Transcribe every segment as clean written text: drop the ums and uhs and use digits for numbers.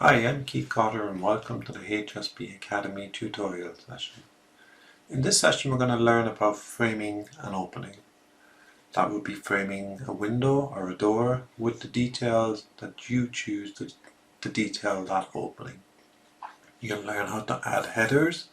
Hi, I'm Keith Cotter and welcome to the HSB Academy tutorial session. In this session we're going to learn about framing an opening. That would be framing a window or a door with the details that you choose to detail that opening. You'll learn how to add headers,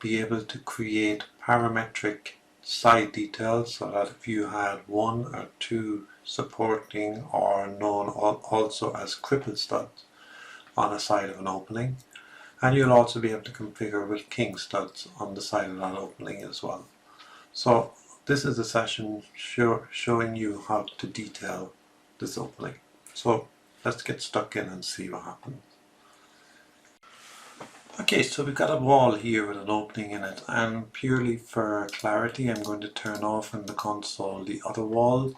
be able to create parametric side details so that if you had one or two supporting or known also as cripple studs on the side of an opening, and you'll also be able to configure with king studs on the side of that opening as well. So this is a session showing you how to detail this opening. So let's get stuck in and see what happens. Okay, so we've got a wall here with an opening in it, and purely for clarity I'm going to turn off in the console the other wall,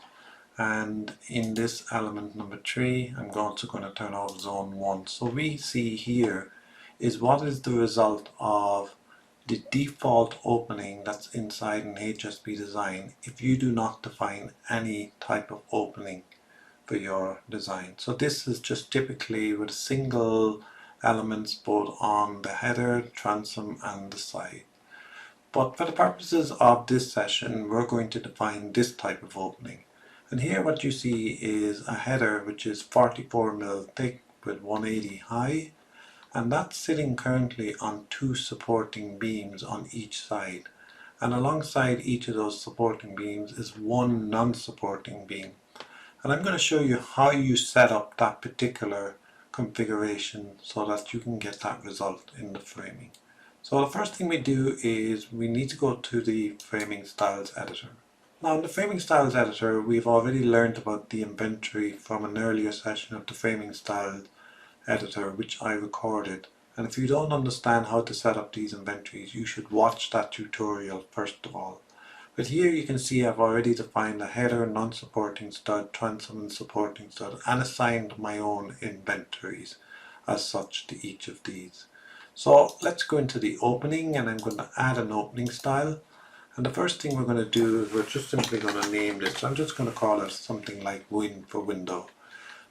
and in this element number 3 I'm also going to turn off zone 1. So we see here is what is the result of the default opening that's inside an HSB design if you do not define any type of opening for your design. So this is just typically with single elements both on the header, transom and the side. But for the purposes of this session we're going to define this type of opening. And here what you see is a header which is 44mm thick with 180 high, and that's sitting currently on 2 supporting beams on each side, and alongside each of those supporting beams is one non-supporting beam. And I'm going to show you how you set up that particular configuration so that you can get that result in the framing. So the first thing we do is we need to go to the Framing Styles editor. Now in the Framing Styles editor we've already learned about the inventory from an earlier session of the Framing Styles editor which I recorded, and if you don't understand how to set up these inventories you should watch that tutorial first of all. But here you can see I've already defined a header, non-supporting stud, transom and supporting stud, and assigned my own inventories as such to each of these. So let's go into the opening, and I'm going to add an opening style. And the first thing we're going to do is we're just simply going to name this. I'm just going to call it something like win for window.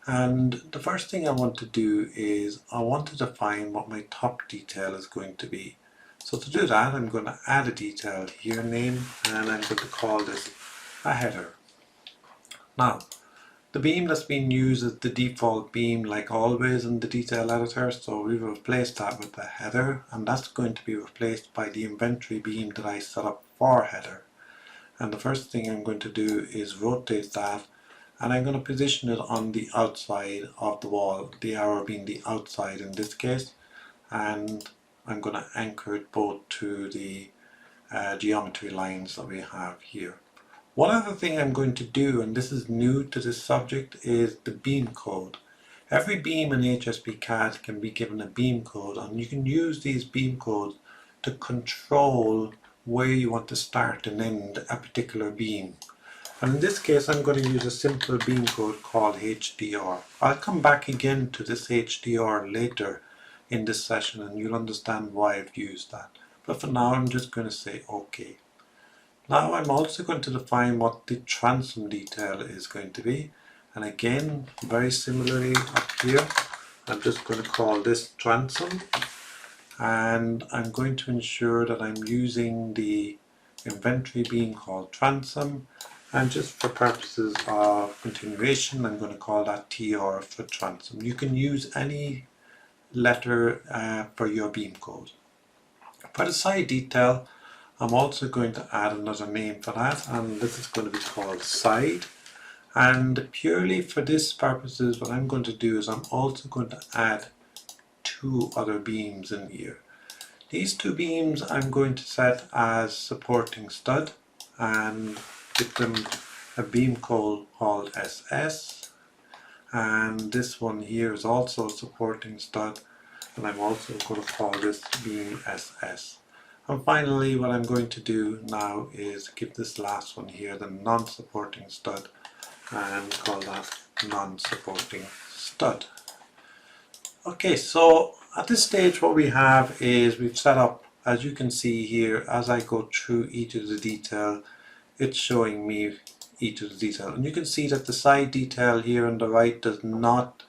And the first thing I want to do is I want to define what my top detail is going to be. So to do that I'm going to add a detail here name, and I'm going to call this a header. Now the beam that's being used is the default beam like always in the detail editor, so we've replaced that with the header, and that's going to be replaced by the inventory beam that I set up for header. And the first thing I'm going to do is rotate that, and I'm going to position it on the outside of the wall, the arrow being the outside in this case, and I'm going to anchor it both to the geometry lines that we have here. One other thing I'm going to do, and this is new to this subject, is the beam code. Every beam in hsbCAD can be given a beam code, and you can use these beam codes to control where you want to start and end a particular beam. And in this case I'm going to use a simple beam code called HDR. I'll come back again to this HDR later in this session and you'll understand why I've used that. But for now I'm just going to say OK. Now I'm also going to define what the transom detail is going to be. And again, very similarly up here, I'm just going to call this transom. And I'm going to ensure that I'm using the inventory beam called transom, and just for purposes of continuation I'm going to call that TR for transom. You can use any letter for your beam code. For the side detail I'm also going to add another name for that, and this is going to be called side. And purely for this purposes what I'm going to do is I'm also going to add 2 other beams in here. These 2 beams I'm going to set as supporting stud and give them a beam code called SS, and this one here is also a supporting stud, and I'm also going to call this beam SS. And finally what I'm going to do now is give this last one here the non-supporting stud and call that non-supporting stud. Okay, so at this stage what we have is we've set up, as you can see here, as I go through each of the detail, it's showing me each of the detail. And you can see that the side detail here on the right does not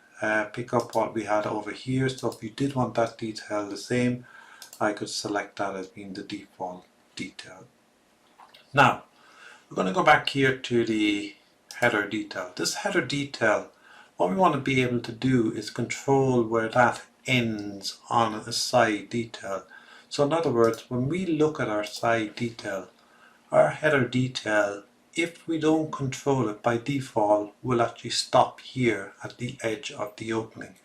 pick up what we had over here. So if you did want that detail the same, I could select that as being the default detail. Now, we're going to go back here to the header detail. This header detail, what we want to be able to do is control where that ends on a side detail. So in other words, when we look at our side detail, our header detail, if we don't control it by default, will actually stop here at the edge of the opening.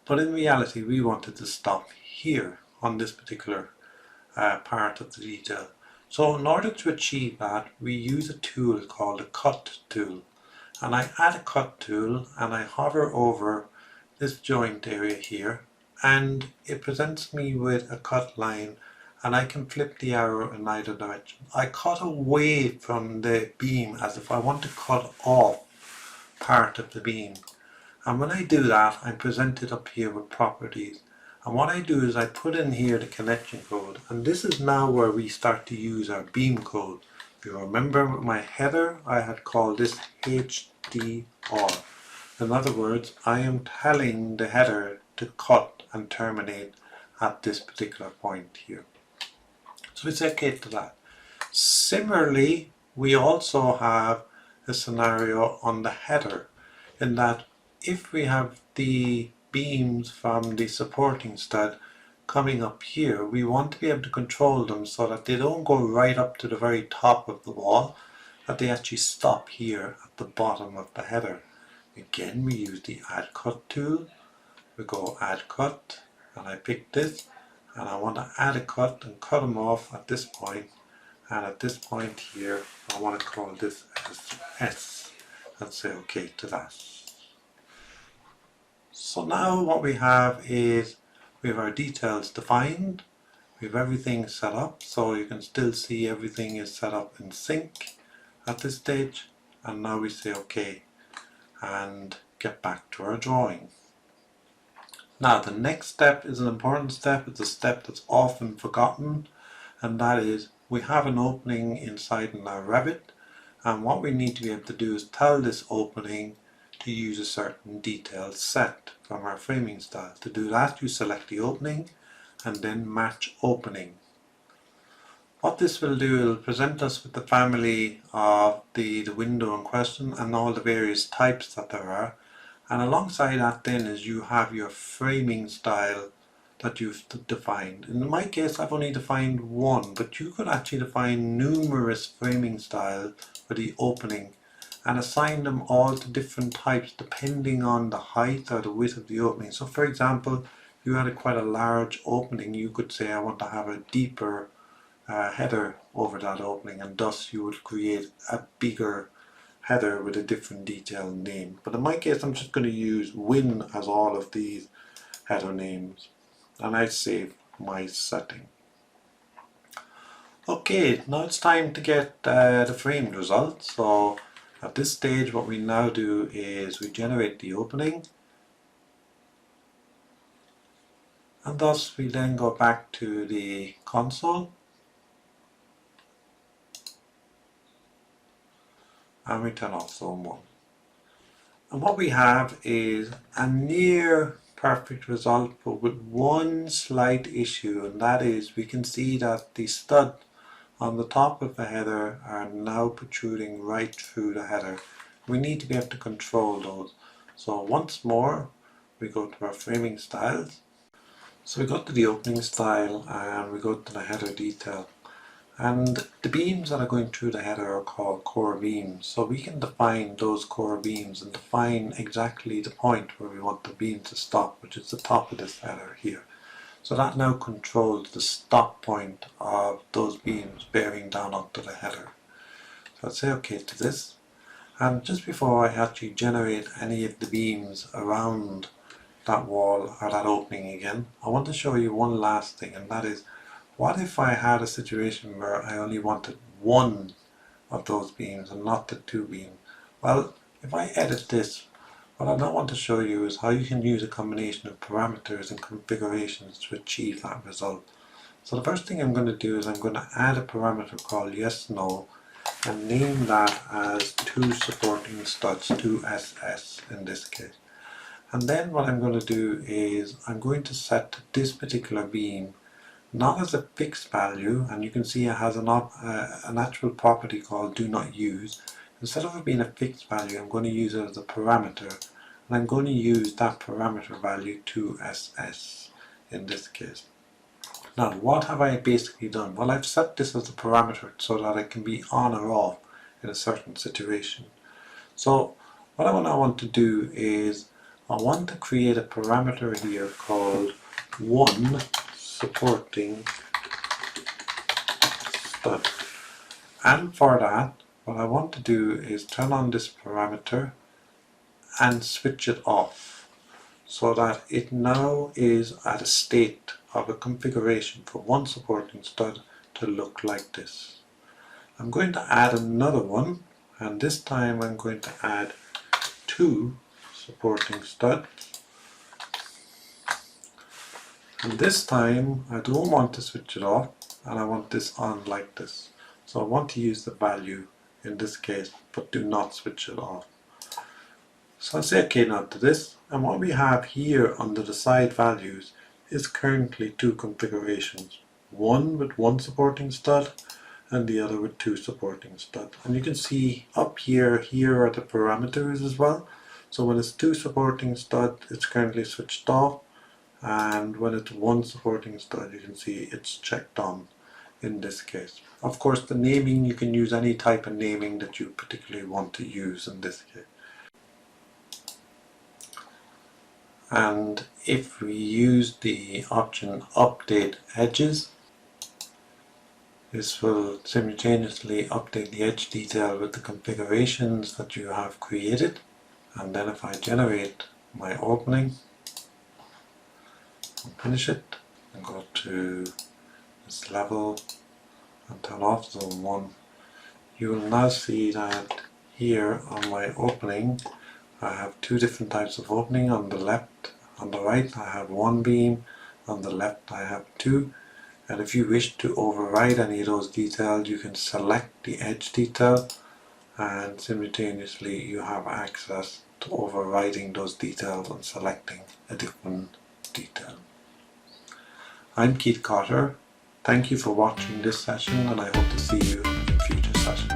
But in reality, we wanted to stop here on this particular part of the detail. So in order to achieve that, we use a tool called a cut tool. And I add a cut tool and I hover over this joint area here, and it presents me with a cut line, and I can flip the arrow in either direction. I cut away from the beam as if I want to cut off part of the beam. And when I do that, I'm presented up here with properties. And what I do is I put in here the connection code, and this is now where we start to use our beam code. If you remember with my header, I had called this HDR. In other words, I am telling the header to cut and terminate at this particular point here. So we say OK to that. Similarly, we also have a scenario on the header, in that if we have the beams from the supporting stud coming up here, we want to be able to control them so that they don't go right up to the very top of the wall, that they actually stop here at the bottom of the header. Again, we use the add cut tool. We go add cut, and I pick this, and I want to add a cut and cut them off at this point, and at this point here I want to call this as S and say OK to that. So now what we have is we have our details defined, we have everything set up, so you can still see everything is set up in sync at this stage, and now we say OK and get back to our drawing. Now the next step is an important step. It's a step that's often forgotten, and that is we have an opening inside in our Revit, and what we need to be able to do is tell this opening to use a certain detail set from our framing style. To do that, you select the opening and then match opening. What this will do, it will present us with the family of the window in question and all the various types that there are. And alongside that then is you have your framing style that you've defined. In my case, I've only defined one, but you could actually define numerous framing styles for the opening and assign them all to different types depending on the height or the width of the opening. So for example, if you had quite a large opening, you could say I want to have a deeper header over that opening, and thus you would create a bigger header with a different detail name. But in my case, I'm just going to use win as all of these header names, and I save my setting. Okay, now it's time to get the framed result. So at this stage, what we now do is we generate the opening, and thus we then go back to the console and we turn off zone 1. And what we have is a near perfect result, but with one slight issue, and that is we can see that the stud on the top of the header are now protruding right through the header. We need to be able to control those. So once more we go to our framing styles. So we go to the opening style and we go to the header detail. And the beams that are going through the header are called core beams. So we can define those core beams and define exactly the point where we want the beam to stop, which is the top of this header here. So that now controls the stop point of those beams bearing down onto the header. So I'd say OK to this. And just before I actually generate any of the beams around that wall or that opening again, I want to show you one last thing, and that is, what if I had a situation where I only wanted one of those beams and not the two beams? Well, if I edit this, what I now want to show you is how you can use a combination of parameters and configurations to achieve that result. So the first thing I'm going to do is I'm going to add a parameter called yes no and name that as two supporting studs, 2SS in this case. And then what I'm going to do is I'm going to set this particular beam not as a fixed value, and you can see it has a natural property called do not use. Instead of it being a fixed value, I'm going to use it as a parameter, and I'm going to use that parameter value to SS in this case. Now what have I basically done? Well, I've set this as a parameter so that it can be on or off in a certain situation. So what I want to do is I want to create a parameter here called one supporting stud. And for that, what I want to do is turn on this parameter and switch it off so that it now is at a state of a configuration for one supporting stud to look like this. I'm going to add another one, and this time I'm going to add two supporting studs. And this time I don't want to switch it off, and I want this on like this. So I want to use the value in this case, but do not switch it off. So I'll say OK now to this, and what we have here under the side values is currently two configurations. One with one supporting stud and the other with two supporting studs. And you can see up here are the parameters as well. So when it's two supporting stud, it's currently switched off, and when it's one supporting stud, you can see it's checked on in this case. Of course, the naming, you can use any type of naming that you particularly want to use in this case. And if we use the option update edges, this will simultaneously update the edge detail with the configurations that you have created. And then if I generate my opening and finish it and go to this level and turn off zone 1, you will now see that here on my opening I have two different types of opening. On the left, on the right I have one beam, on the left I have two. And if you wish to override any of those details, you can select the edge detail, and simultaneously you have access to overriding those details and selecting a different detail. I'm Keith Cotter. Thank you for watching this session, and I hope to see you in future sessions.